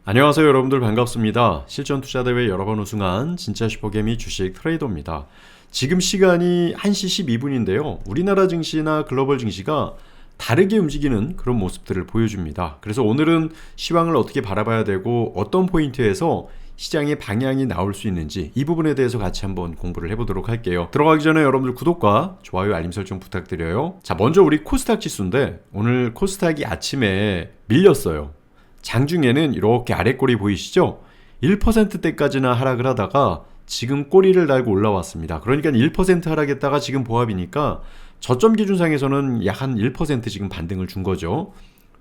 안녕하세요 여러분들 반갑습니다. 실전 투자대회 여러 번 우승한 진짜 슈퍼개미 주식 트레이더입니다. 지금 시간이 1시 12분인데요. 우리나라 증시나 글로벌 증시가 다르게 움직이는 그런 모습들을 보여줍니다. 그래서 오늘은 시황을 어떻게 바라봐야 되고 어떤 포인트에서 시장의 방향이 나올 수 있는지 이 부분에 대해서 같이 한번 공부를 해보도록 할게요. 들어가기 전에 여러분들 구독과 좋아요 알림 설정 부탁드려요. 자, 먼저 우리 코스닥 지수인데 오늘 코스닥이 아침에 밀렸어요. 장중에는 이렇게 아래 꼬리 보이시죠? 1%대까지나 하락을 하다가 지금 꼬리를 달고 올라왔습니다. 그러니까 1% 하락했다가 지금 보합이니까 저점 기준상에서는 약 한 1% 지금 반등을 준 거죠.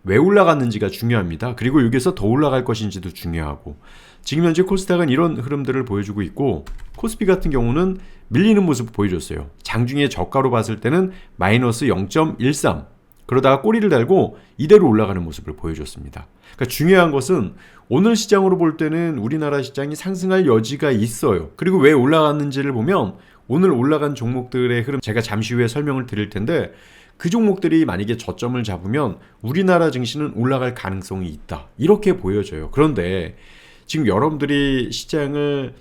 왜 올라갔는지가 중요합니다. 그리고 여기서 더 올라갈 것인지도 중요하고, 지금 현재 코스닥은 이런 흐름들을 보여주고 있고, 코스피 같은 경우는 밀리는 모습 보여줬어요. 장중에 저가로 봤을 때는 마이너스 0.13, 그러다가 꼬리를 달고 이대로 올라가는 모습을 보여줬습니다. 그러니까 중요한 것은 오늘 시장으로 볼 때는 우리나라 시장이 상승할 여지가 있어요. 그리고 왜 올라갔는지를 보면 오늘 올라간 종목들의 흐름 제가 잠시 후에 설명을 드릴 텐데, 그 종목들이 만약에 저점을 잡으면 우리나라 증시는 올라갈 가능성이 있다, 이렇게 보여져요. 그런데 지금 여러분들이 시장을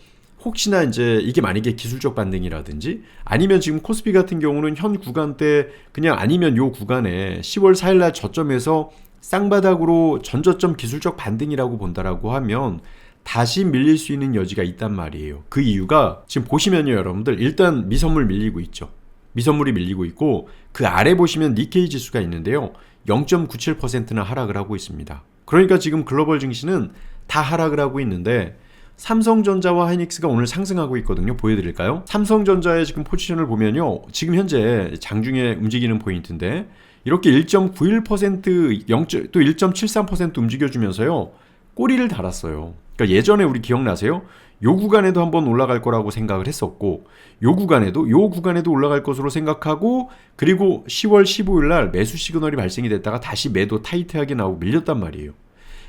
혹시나 이제 이게 만약에 기술적 반등이라든지 아니면 지금 코스피 같은 경우는 현 구간대 그냥 아니면 요 구간에 10월 4일날 저점에서 쌍바닥으로 전저점 기술적 반등이라고 본다라고 하면 다시 밀릴 수 있는 여지가 있단 말이에요. 그 이유가 지금 보시면요 여러분들, 일단 미선물 밀리고 있죠. 미선물이 밀리고 있고 그 아래 보시면 니케이 지수가 있는데요, 0.97%나 하락을 하고 있습니다. 그러니까 지금 글로벌 증시는 다 하락을 하고 있는데 삼성전자와 하이닉스가 오늘 상승하고 있거든요. 보여드릴까요? 삼성전자의 지금 포지션을 보면요, 지금 현재 장중에 움직이는 포인트인데 이렇게 1.91%, 또 1.73% 움직여주면서요 꼬리를 달았어요. 그러니까 예전에 우리 기억나세요? 요 구간에도 한번 올라갈 거라고 생각을 했었고, 요 구간에도 올라갈 것으로 생각하고, 그리고 10월 15일 날 매수 시그널이 발생이 됐다가 다시 매도 타이트하게 나오고 밀렸단 말이에요.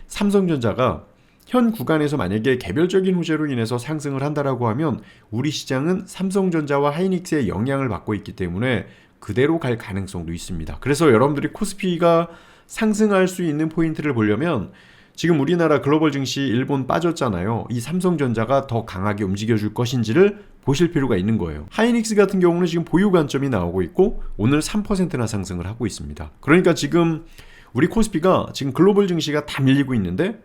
삼성전자가 현 구간에서 만약에 개별적인 호재로 인해서 상승을 한다라고 하면 우리 시장은 삼성전자와 하이닉스의 영향을 받고 있기 때문에 그대로 갈 가능성도 있습니다. 그래서 여러분들이 코스피가 상승할 수 있는 포인트를 보려면 지금 우리나라 글로벌 증시 일본 빠졌잖아요. 이 삼성전자가 더 강하게 움직여줄 것인지를 보실 필요가 있는 거예요. 하이닉스 같은 경우는 지금 보유 관점이 나오고 있고 오늘 3%나 상승을 하고 있습니다. 그러니까 지금 우리 코스피가 지금 글로벌 증시가 다 밀리고 있는데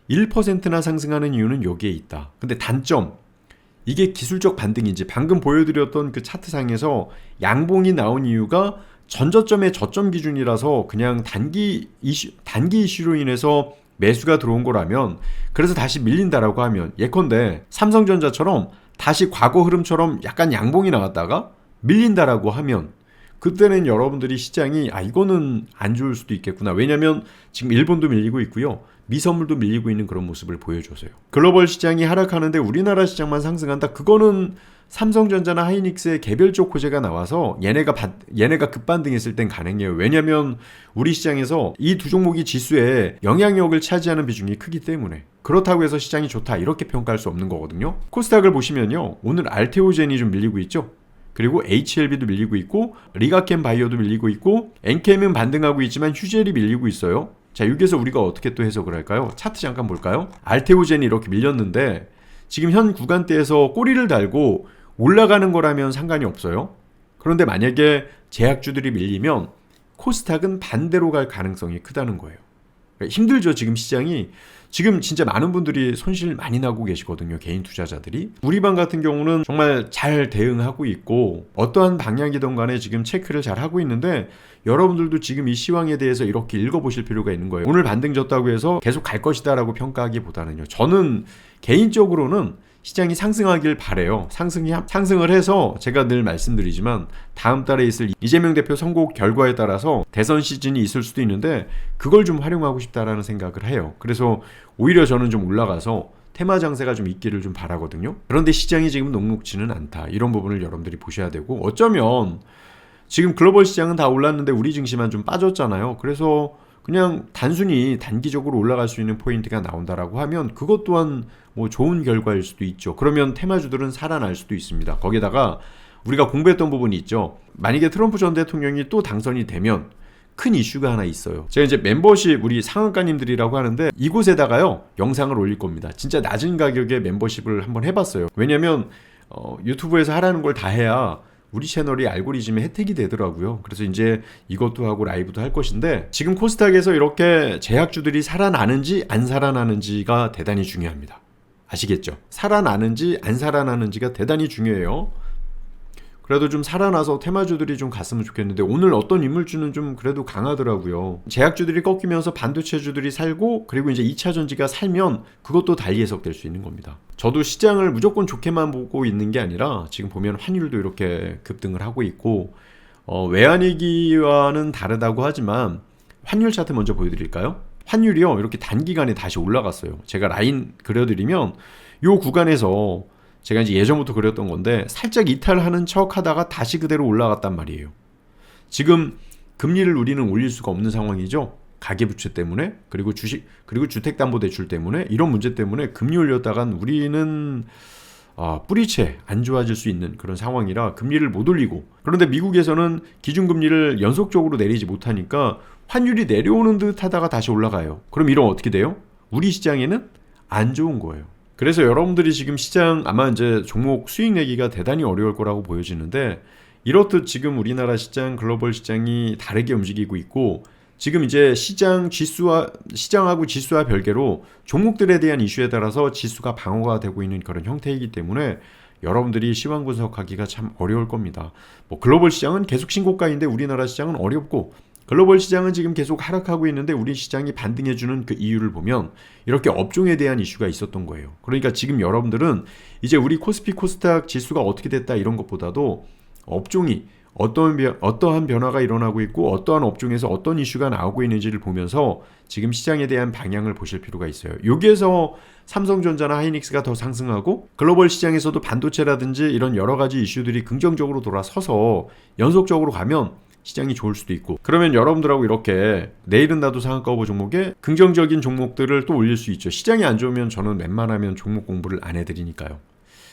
1%나 상승하는 이유는 여기에 있다. 근데 단점, 이게 기술적 반등인지 방금 보여드렸던 그 차트상에서 양봉이 나온 이유가 전저점의 저점 기준이라서 그냥 단기 이슈로 인해서 매수가 들어온 거라면, 그래서 다시 밀린다라고 하면 예컨대 삼성전자처럼 다시 과거 흐름처럼 약간 양봉이 나왔다가 밀린다라고 하면 그때는 여러분들이 시장이 이거는 안 좋을 수도 있겠구나. 왜냐면 지금 일본도 밀리고 있고요, 미선물도 밀리고 있는 그런 모습을 보여줘서요. 글로벌 시장이 하락하는데 우리나라 시장만 상승한다? 그거는 삼성전자나 하이닉스의 개별적 호재가 나와서 얘네가 급반등했을 땐 가능해요. 왜냐면 우리 시장에서 이 두 종목이 지수에 영향력을 차지하는 비중이 크기 때문에. 그렇다고 해서 시장이 좋다 이렇게 평가할 수 없는 거거든요. 코스닥을 보시면요, 오늘 알테오젠이 좀 밀리고 있죠. 그리고 HLB도 밀리고 있고 리가캠 바이오도 밀리고 있고 엔캠은 반등하고 있지만 휴젤이 밀리고 있어요. 자, 여기서 우리가 어떻게 또 해석을 할까요? 차트 잠깐 볼까요? 알테오젠이 이렇게 밀렸는데 지금 현 구간대에서 꼬리를 달고 올라가는 거라면 상관이 없어요. 그런데 만약에 제약주들이 밀리면 코스닥은 반대로 갈 가능성이 크다는 거예요. 그러니까 힘들죠. 지금 시장이 지금 진짜 많은 분들이 손실 많이 나고 계시거든요. 개인 투자자들이. 우리 방 같은 경우는 정말 잘 대응하고 있고 어떠한 방향이든 간에 지금 체크를 잘 하고 있는데, 여러분들도 지금 이 시황에 대해서 이렇게 읽어보실 필요가 있는 거예요. 오늘 반등 졌다고 해서 계속 갈 것이다 라고 평가하기보다는요, 저는 개인적으로는 시장이 상승하길 바래요. 상승을 해서 제가 늘 말씀드리지만 다음 달에 있을 이재명 대표 선거 결과에 따라서 대선 시즌이 있을 수도 있는데 그걸 좀 활용하고 싶다라는 생각을 해요. 그래서 오히려 저는 좀 올라가서 테마 장세가 좀 있기를 좀 바라거든요. 그런데 시장이 지금 녹록지는 않다. 이런 부분을 여러분들이 보셔야 되고, 어쩌면 지금 글로벌 시장은 다 올랐는데 우리 증시만 좀 빠졌잖아요. 그래서 그냥 단순히 단기적으로 올라갈 수 있는 포인트가 나온다라고 하면 그것 또한 뭐 좋은 결과일 수도 있죠. 그러면 테마주들은 살아날 수도 있습니다. 거기다가 우리가 공부했던 부분이 있죠. 만약에 트럼프 전 대통령이 또 당선이 되면 큰 이슈가 하나 있어요. 제가 이제 멤버십 우리 상한가님들이라고 하는데 이곳에다가요 영상을 올릴 겁니다. 진짜 낮은 가격에 멤버십을 한번 해봤어요. 왜냐면 유튜브에서 하라는 걸 다 해야 우리 채널이 알고리즘에 혜택이 되더라고요. 그래서 이제 이것도 하고 라이브도 할 것인데, 지금 코스닥에서 이렇게 제약주들이 살아나는지 안 살아나는지가 대단히 중요합니다. 아시겠죠? 살아나는지 안 살아나는지가 대단히 중요해요. 그래도 좀 살아나서 테마주들이 좀 갔으면 좋겠는데 오늘 어떤 인물주는 좀 그래도 강하더라고요. 제약주들이 꺾이면서 반도체주들이 살고, 그리고 이제 2차전지가 살면 그것도 달리 해석될 수 있는 겁니다. 저도 시장을 무조건 좋게만 보고 있는 게 아니라 지금 보면 환율도 이렇게 급등을 하고 있고, 외환위기와는 다르다고 하지만 환율 차트 먼저 보여드릴까요? 환율이요 이렇게 단기간에 다시 올라갔어요. 제가 라인 그려드리면 요 구간에서 제가 이제 예전부터 그렸던 건데 살짝 이탈하는 척 하다가 다시 그대로 올라갔단 말이에요. 지금 금리를 우리는 올릴 수가 없는 상황이죠. 가계부채 때문에, 그리고 주택담보대출 때문에, 이런 문제 때문에 금리 올렸다간 우리는 뿌리채 안 좋아질 수 있는 그런 상황이라 금리를 못 올리고, 그런데 미국에서는 기준금리를 연속적으로 내리지 못하니까 환율이 내려오는 듯 하다가 다시 올라가요. 그럼 이러면 어떻게 돼요? 우리 시장에는 안 좋은 거예요. 그래서 여러분들이 지금 시장 아마 이제 종목 수익 내기가 대단히 어려울 거라고 보여지는데, 이렇듯 지금 우리나라 시장, 글로벌 시장이 다르게 움직이고 있고, 지금 이제 시장하고 지수와 별개로 종목들에 대한 이슈에 따라서 지수가 방어가 되고 있는 그런 형태이기 때문에 여러분들이 시황 분석하기가 참 어려울 겁니다. 글로벌 시장은 계속 신고가인데 우리나라 시장은 어렵고, 글로벌 시장은 지금 계속 하락하고 있는데 우리 시장이 반등해주는 그 이유를 보면 이렇게 업종에 대한 이슈가 있었던 거예요. 그러니까 지금 여러분들은 이제 우리 코스피 코스닥 지수가 어떻게 됐다 이런 것보다도 업종이 어떠한 변화가 일어나고 있고 어떠한 업종에서 어떤 이슈가 나오고 있는지를 보면서 지금 시장에 대한 방향을 보실 필요가 있어요. 여기에서 삼성전자나 하이닉스가 더 상승하고 글로벌 시장에서도 반도체라든지 이런 여러 가지 이슈들이 긍정적으로 돌아서서 연속적으로 가면 시장이 좋을 수도 있고, 그러면 여러분들하고 이렇게 내일은 나도 상한가 후보 종목에 긍정적인 종목들을 또 올릴 수 있죠. 시장이 안 좋으면 저는 웬만하면 종목 공부를 안 해드리니까요.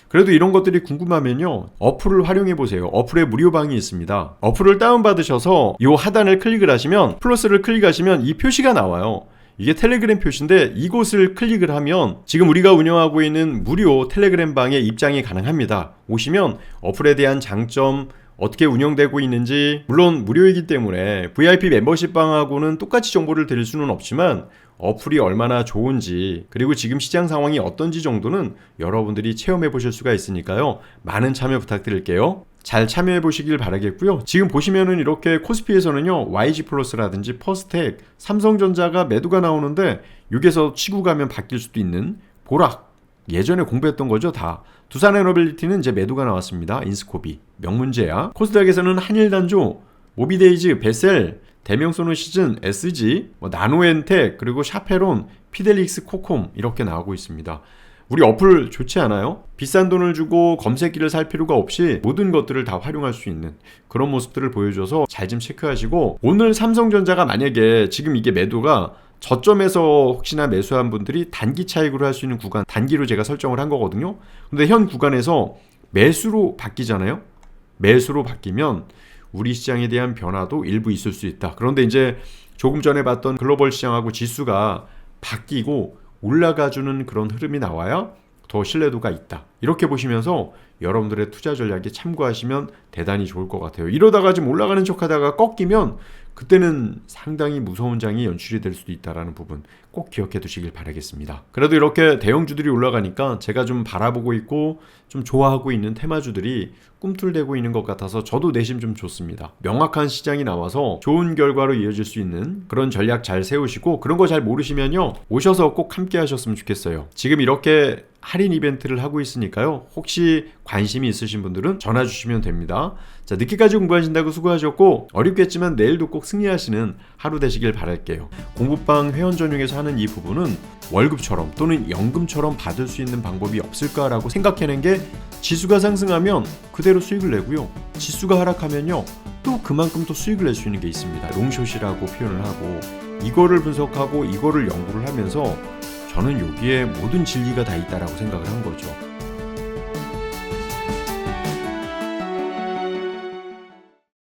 그래도 이런 것들이 궁금하면요 어플을 활용해 보세요. 어플에 무료방이 있습니다. 어플을 다운받으셔서 이 하단을 클릭을 하시면, 플러스를 클릭하시면 이 표시가 나와요. 이게 텔레그램 표시인데 이곳을 클릭을 하면 지금 우리가 운영하고 있는 무료 텔레그램 방에 입장이 가능합니다. 오시면 어플에 대한 장점, 어떻게 운영되고 있는지, 물론 무료이기 때문에 VIP 멤버십 방하고는 똑같이 정보를 드릴 수는 없지만 어플이 얼마나 좋은지, 그리고 지금 시장 상황이 어떤지 정도는 여러분들이 체험해 보실 수가 있으니까요. 많은 참여 부탁드릴게요. 잘 참여해 보시길 바라겠고요. 지금 보시면은 이렇게 코스피에서는요 YG 플러스라든지 퍼스텍, 삼성전자가 매도가 나오는데 여기서 치고 가면 바뀔 수도 있는 보락, 예전에 공부했던 거죠 다. 두산에너빌리티는 이제 매도가 나왔습니다. 인스코비, 명문제약. 코스닥에서는 한일단조, 모비데이즈, 베셀, 대명소노시즌, SG, 나노엔텍, 그리고 샤페론, 피델릭스, 코콤 이렇게 나오고 있습니다. 우리 어플 좋지 않아요? 비싼 돈을 주고 검색기를 살 필요가 없이 모든 것들을 다 활용할 수 있는 그런 모습들을 보여줘서 잘 좀 체크하시고, 오늘 삼성전자가 만약에 지금 이게 매도가 저점에서 혹시나 매수한 분들이 단기 차익으로 할 수 있는 구간, 단기로 제가 설정을 한 거거든요. 근데 현 구간에서 매수로 바뀌잖아요. 매수로 바뀌면 우리 시장에 대한 변화도 일부 있을 수 있다. 그런데 이제 조금 전에 봤던 글로벌 시장하고 지수가 바뀌고 올라가주는 그런 흐름이 나와야 더 신뢰도가 있다. 이렇게 보시면서 여러분들의 투자 전략에 참고하시면 대단히 좋을 것 같아요. 이러다가 지금 올라가는 척하다가 꺾이면 그때는 상당히 무서운 장이 연출이 될 수도 있다는 부분 꼭 기억해 두시길 바라겠습니다. 그래도 이렇게 대형주들이 올라가니까 제가 좀 바라보고 있고 좀 좋아하고 있는 테마주들이 꿈틀대고 있는 것 같아서 저도 내심 좀 좋습니다. 명확한 시장이 나와서 좋은 결과로 이어질 수 있는 그런 전략 잘 세우시고, 그런 거 잘 모르시면요 오셔서 꼭 함께 하셨으면 좋겠어요. 지금 이렇게 할인 이벤트를 하고 있으니까요. 혹시 관심이 있으신 분들은 전화 주시면 됩니다. 자, 늦게까지 공부하신다고 수고하셨고, 어렵겠지만 내일도 꼭 승리하시는 하루 되시길 바랄게요. 공부방 회원 전용에서 하는 이 부분은 월급처럼 또는 연금처럼 받을 수 있는 방법이 없을까라고 생각해낸 게, 지수가 상승하면 그대로 수익을 내고요. 지수가 하락하면요 또 그만큼 또 수익을 낼 수 있는 게 있습니다. 롱숏이라고 표현을 하고, 이거를 분석하고 이거를 연구를 하면서 저는 여기에 모든 진리가 다 있다라고 생각을 한 거죠.